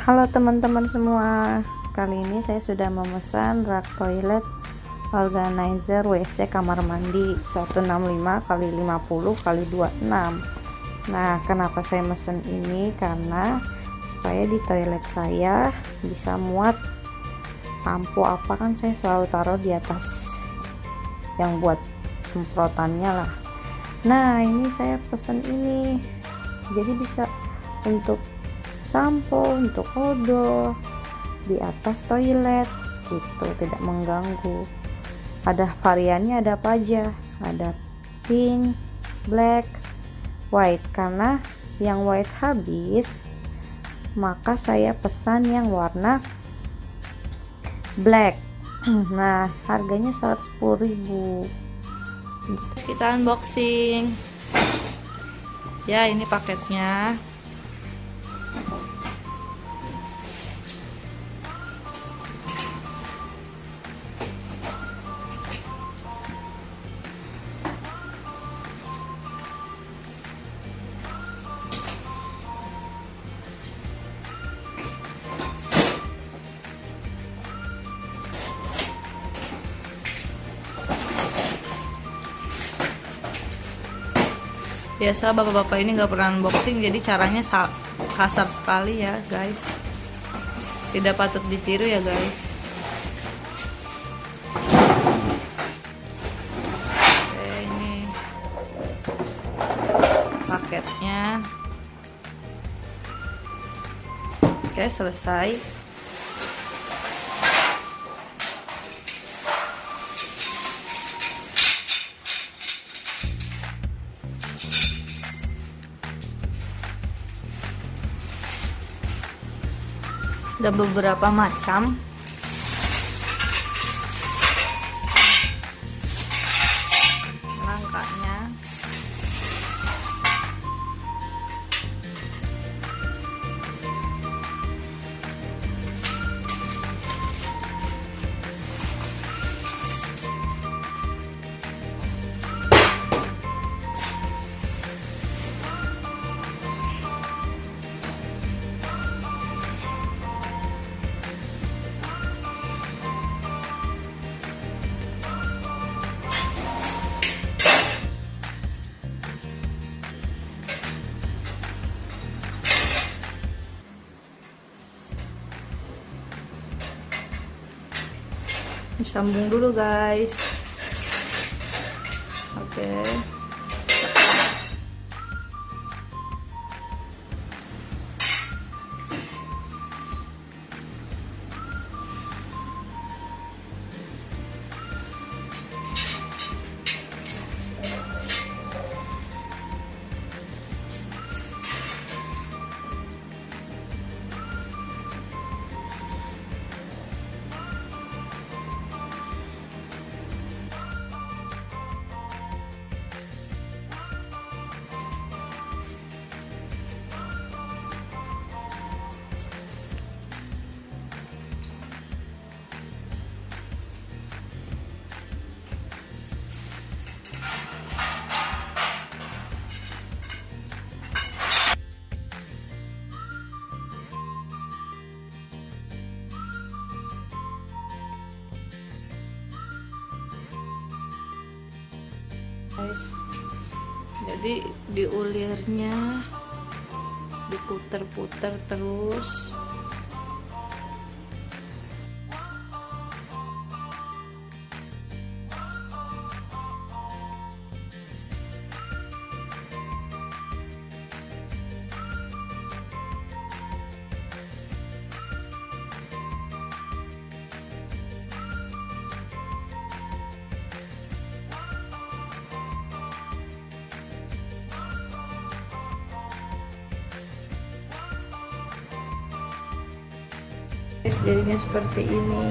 Halo teman-teman semua, kali ini saya sudah memesan rak toilet organizer WC kamar mandi 165 x 50 x 26. Nah, kenapa saya mesen ini? Karena supaya di toilet saya bisa muat sampo apa, kan saya selalu taruh di atas yang buat semprotannya lah. Nah, ini saya pesen ini, jadi bisa untuk sampo, untuk odol di atas toilet gitu, tidak mengganggu. Ada variannya, ada apa aja, ada pink, black, white. Karena yang white habis, maka saya pesan yang warna black. Nah, harganya 110.000. Kita unboxing ya, ini paketnya. Biasa bapak-bapak ini nggak pernah unboxing, jadi caranya kasar sekali ya guys, tidak patut ditiru ya guys. Oke, ini paketnya. Oke, selesai. Ada beberapa macam. Rangkanya disambung dulu guys. Oke. Guys, jadi diulirnya diputer-puter terus. Jadinya seperti ini.